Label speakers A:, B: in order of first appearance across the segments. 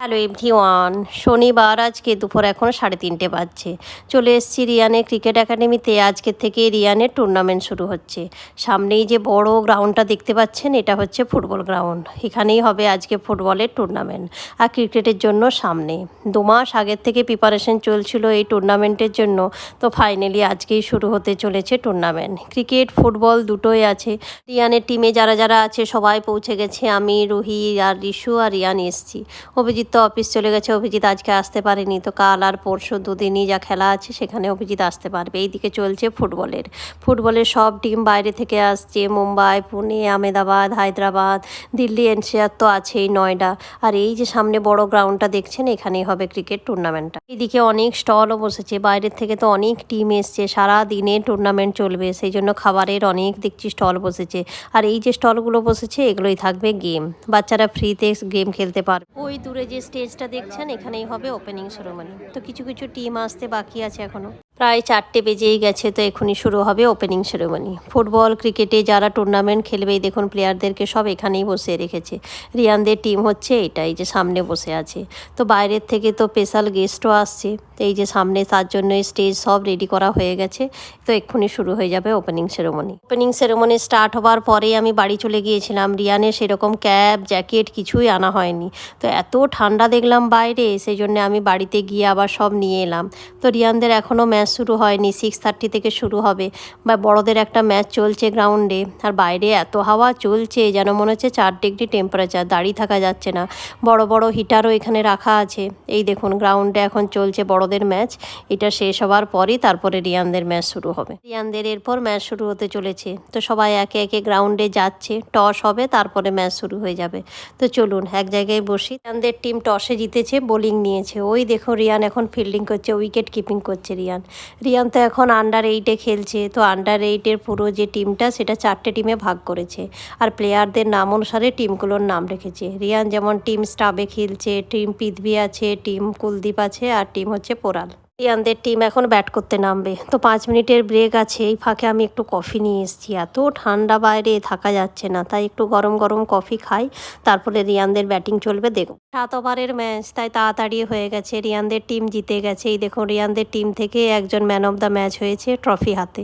A: Hello everyone, শনিবার আজকে দুপুর এখন 3:30 বাজছে। চলে এসেছি রিয়ানের ক্রিকেট একাডেমিতে। আজকের থেকে রিয়ানের টুর্নামেন্ট শুরু হচ্ছে। সামনেই যে বড় গ্রাউন্ডটা দেখতে পাচ্ছেন, এটা হচ্ছে ফুটবল গ্রাউন্ড। এখানেই হবে আজকে ফুটবলের টুর্নামেন্ট। আর ক্রিকেটের জন্য সামনে 2 মাস আগের থেকে প্রিপারেশন চলছিল এই টুর্নামেন্টের জন্য। তো ফাইনালি আজকেই শুরু হতে চলেছে টুর্নামেন্ট। ক্রিকেট ফুটবল দুটোই আছে। রিয়ানের টিমে যারা যারা আছে সবাই পৌঁছে গেছে। আমি, রুহি আর রিশু আর রিয়ান এসেছি। অভিজিৎ তো অফিস চলে গেছে, অভিজিৎ আজকে আসতে পারেনি। তো কাল আর পরশু দুদিনই যা খেলা আছে সেখানে অভিজিৎ আসতে পারবে। এইদিকে চলছে ফুটবলের সব টিম বাইরে থেকে আসছে। মুম্বাই, পুনে, আহমেদাবাদ, হায়দ্রাবাদ, দিল্লি, এনসিআর তো আছেই, নয়ডা। আর এই যে সামনে বড় গ্রাউন্ডটা দেখছেন, এখানেই হবে ক্রিকেট টুর্নামেন্টটা। এইদিকে অনেক স্টলও বসেছে, বাইরের থেকে তো অনেক টিম এসছে। সারা দিনে টুর্নামেন্ট চলবে, সেই জন্য খাবারের অনেক দেখছি স্টল বসেছে। আর এই যে স্টলগুলো বসেছে এগুলোই থাকবে গেম, বাচ্চারা ফ্রিতে গেম খেলতে পারবে। ওই দূরে যে স্টেজটা দেখছেন এখানেই হবে ওপেনিং সেরেমনি। তো কিছু কিছু টিম আসতে বাকি আছে এখনো। প্রায় 4টে বেজেই গেছে, তো এখনই শুরু হবে ওপেনিং সেরেমনি। ফুটবল ক্রিকেটে যারা টুর্নামেন্ট খেলবেই দেখুন প্লেয়ারদেরকে সব এখানেই বসিয়ে রেখেছে। রিয়ানদের টিম হচ্ছে এটাই যে সামনে বসে আছে। তো বাইরের থেকে তো স্পেশাল গেস্টও আসছে। তো এই যে সামনে তার জন্য স্টেজ সব রেডি করা হয়ে গেছে। তো এক্ষুনি শুরু হয়ে যাবে ওপেনিং সেরেমনি স্টার্ট হবার পরেই আমি বাড়ি চলে গিয়েছিলাম। রিয়ানের সেরকম ক্যাপ জ্যাকেট কিছুই আনা হয়নি। তো এত ঠান্ডা দেখলাম বাইরে, সেই জন্য আমি বাড়িতে গিয়ে আবার সব নিয়ে এলাম। তো রিয়ানদের এখনও ম্যাচ শুরু হয়নি, 6:30 থেকে শুরু হবে। বা বড়দের একটা ম্যাচ চলছে গ্রাউন্ডে। আর বাইরে এত হাওয়া চলছে যেন মনে হচ্ছে 4 ডিগ্রি টেম্পারেচার, দাঁড়িয়ে থাকা যাচ্ছে না। বড় বড় হিটারও এখানে রাখা আছে। এই দেখুন গ্রাউন্ডে এখন চলছে বড়দের ম্যাচ। এটা শেষ হওয়ার পরই তারপরে রিয়ানদের ম্যাচ শুরু হবে। রিয়ানদের এরপর ম্যাচ শুরু হতে চলেছে। তো সবাই একে একে গ্রাউন্ডে যাচ্ছে, টস হবে, তারপরে ম্যাচ শুরু হয়ে যাবে। তো চলুন এক জায়গায় বসি। রিয়ানদের টিম টসে জিতেছে, বোলিং নিয়েছে। ওই দেখো রিয়ান এখন ফিল্ডিং করছে, উইকেট কিপিং করছে রিয়ান তো এখন আন্ডার 8-এ খেলছে। তো আন্ডার 8-এর পুরো যে টিমটা সেটা 4টে টিমে ভাগ করেছে। আর প্লেয়ারদের নাম অনুসারে টিমগুলোর নাম রেখেছে। রিয়ান যেমন টিম স্টাবে খেলছে, টিম পৃথ্বী আছে, টিম কুলদীপ আছে, আর টিম হচ্ছে পোরাল। রিয়ানদের টিম এখন ব্যাট করতে নামবে। তো 5 মিনিটের ব্রেক আছে। এই ফাঁকে আমি একটু কফি নিয়ে এসেছি। এত ঠান্ডা বাইরে থাকা যাচ্ছে না, তাই একটু গরম গরম কফি খাই। তারপরে রিয়ানদের ব্যাটিং চলবে। দেখুন 7 ওভারের ম্যাচ, তাই তাড়াতাড়ি হয়ে গেছে। রিয়ানদের টিম জিতে গেছে। এই দেখুন রিয়ানদের টিম থেকে একজন ম্যান অফ দ্য ম্যাচ হয়েছে ট্রফি হাতে।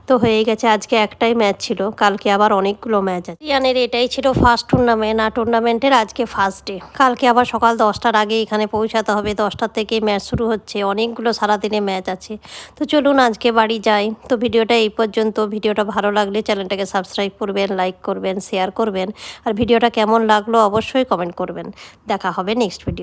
A: তো হয়ে গেছে, আজকে একটাই ম্যাচ ছিল, কালকে আবার অনেকগুলো ম্যাচ আছে। রিয়ানের এটাই ছিল ফার্স্ট টুর্নামেন্ট, আর টুর্নামেন্টের আজকে ফার্স্ট ডে। কালকে আবার সকাল 10টার আগে এখানে পৌঁছাতে হবে। 10টার থেকে ম্যাচ শুরু হচ্ছে, অনেকগুলো সারাদিনে ম্যাচ আছে। তো চলুন আজকে বাড়ি যাই। তো ভিডিওটা এই পর্যন্ত। ভিডিওটা ভালো লাগলে চ্যানেলটাকে সাবস্ক্রাইব করবেন, লাইক করবেন, শেয়ার করবেন। আর ভিডিওটা কেমন লাগলো অবশ্যই কমেন্ট করবেন। দেখা হবে নেক্সট ভিডিও।